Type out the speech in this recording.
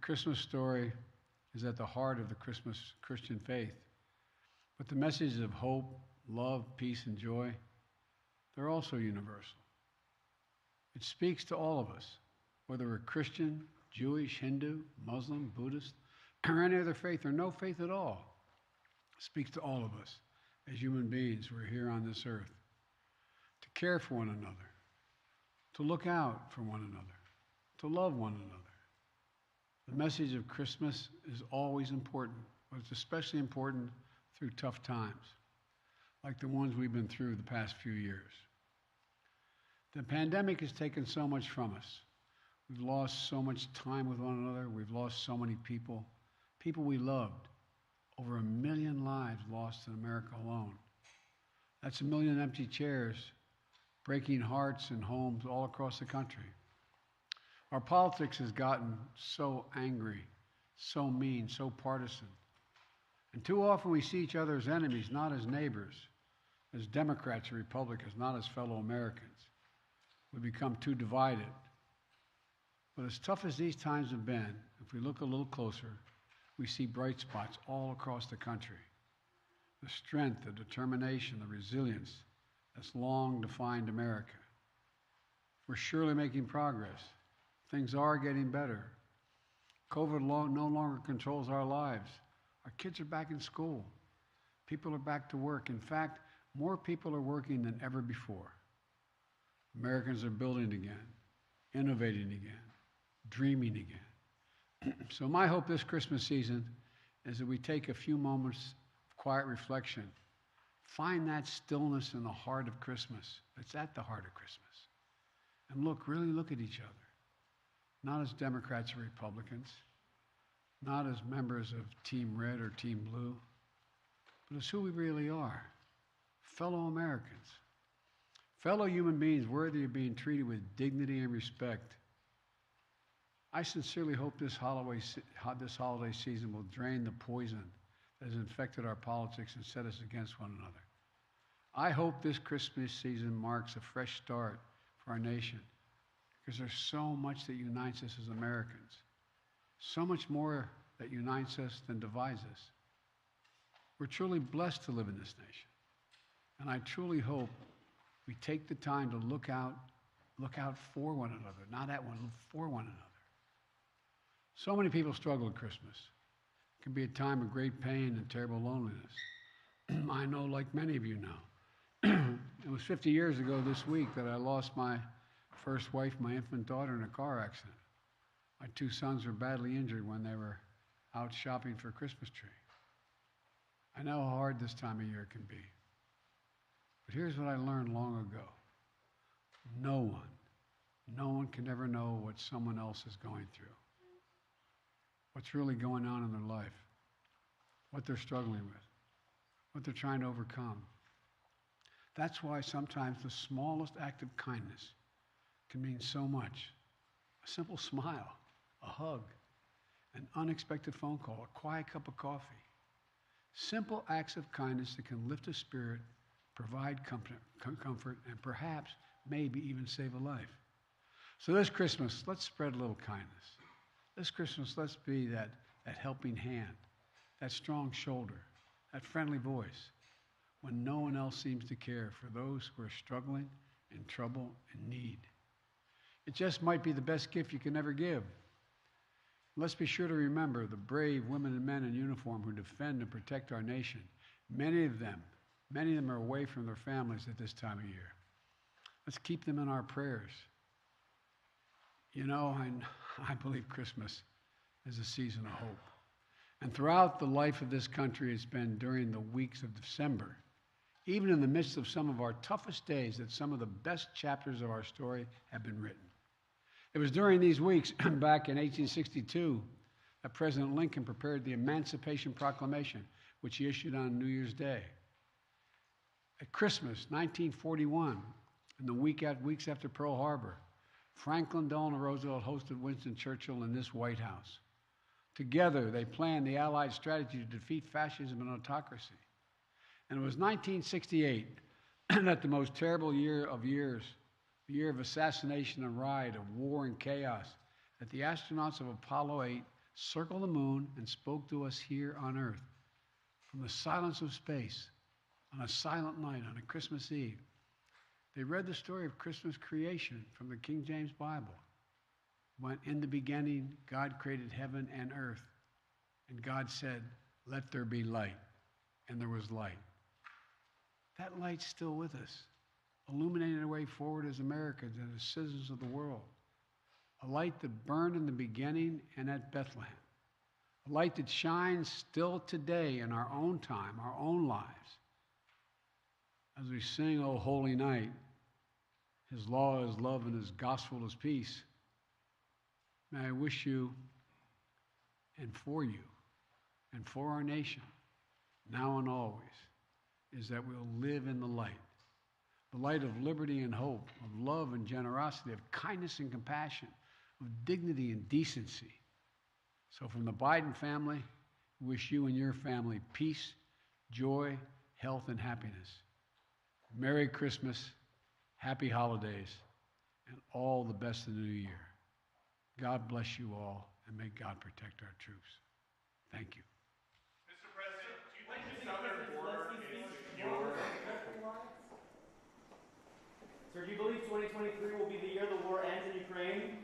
Christmas story is at the heart of the Christmas Christian faith. But the messages of hope, love, peace, and joy, they're also universal. It speaks to all of us, whether we're Christian, Jewish, Hindu, Muslim, Buddhist, or any other faith, or no faith at all. It speaks to all of us as human beings who are here on this earth, to care for one another, to look out for one another, to love one another. The message of Christmas is always important, but it's especially important through tough times, like the ones we've been through the past few years. The pandemic has taken so much from us. We've lost so much time with one another. We've lost so many people we loved. Over 1 million lives lost in America alone. That's 1 million empty chairs, breaking hearts and homes all across the country. Our politics has gotten so angry, so mean, so partisan. And too often we see each other as enemies, not as neighbors, as Democrats or Republicans, not as fellow Americans. We become too divided. But as tough as these times have been, if we look a little closer, we see bright spots all across the country. The strength, the determination, the resilience that's long defined America. We're surely making progress. Things are getting better. COVID no longer controls our lives. Our kids are back in school. People are back to work. In fact, more people are working than ever before. Americans are building again, innovating again, dreaming again. So my hope this Christmas season is that we take a few moments of quiet reflection, find that stillness in the heart of Christmas, that's at the heart of Christmas, and really look at each other, not as Democrats or Republicans, not as members of Team Red or Team Blue, but as who we really are, fellow Americans, fellow human beings worthy of being treated with dignity and respect. I sincerely hope this holiday season will drain the poison that has infected our politics and set us against one another. I hope this Christmas season marks a fresh start for our nation, because there's so much that unites us as Americans, so much more that unites us than divides us. We're truly blessed to live in this nation, and I truly hope we take the time to look out for one another, not at one, for one another. So many people struggle at Christmas. It can be a time of great pain and terrible loneliness. I know, like many of you know. It was 50 years ago this week that I lost my first wife, my infant daughter, in a car accident. My 2 sons were badly injured when they were out shopping for a Christmas tree. I know how hard this time of year can be. But here's what I learned long ago. No one can ever know what someone else is going through, what's really going on in their life, what they're struggling with, what they're trying to overcome. That's why sometimes the smallest act of kindness can mean so much. A simple smile, a hug, an unexpected phone call, a quiet cup of coffee. Simple acts of kindness that can lift a spirit, provide comfort, and perhaps, maybe even save a life. So this Christmas, let's spread a little kindness. This Christmas, let's be that helping hand, that strong shoulder, that friendly voice, when no one else seems to care for those who are struggling, in trouble, in need. It just might be the best gift you can ever give. Let's be sure to remember the brave women and men in uniform who defend and protect our nation. Many of them are away from their families at this time of year. Let's keep them in our prayers. You know, I believe Christmas is a season of hope. And throughout the life of this country, it's been during the weeks of December, even in the midst of some of our toughest days, that some of the best chapters of our story have been written. It was during these weeks, back in 1862, that President Lincoln prepared the Emancipation Proclamation, which he issued on New Year's Day. At Christmas, 1941, and the weeks after Pearl Harbor, Franklin Delano Roosevelt hosted Winston Churchill in this White House. Together, they planned the Allied strategy to defeat fascism and autocracy. And it was 1968 that the most terrible year of years, the year of assassination and riot, of war and chaos, that the astronauts of Apollo 8 circled the moon and spoke to us here on earth from the silence of space on a silent night on a Christmas Eve. They read the story of Christmas creation from the King James Bible. When in the beginning, God created heaven and earth, and God said, "Let there be light," and there was light. That light's still with us, illuminating the way forward as Americans and as citizens of the world. A light that burned in the beginning and at Bethlehem. A light that shines still today in our own time, our own lives. As we sing, "O Holy Night," His law is love and His gospel is peace. May I wish you and for our nation, now and always, is that we'll live in the light of liberty and hope, of love and generosity, of kindness and compassion, of dignity and decency. So from the Biden family, we wish you and your family peace, joy, health, and happiness. Merry Christmas, happy holidays, and all the best in the new year. God bless you all, and may God protect our troops. Thank you. Mr. President, do you think the southern border is secure? Sir, do you believe 2023 will be the year the war ends in Ukraine?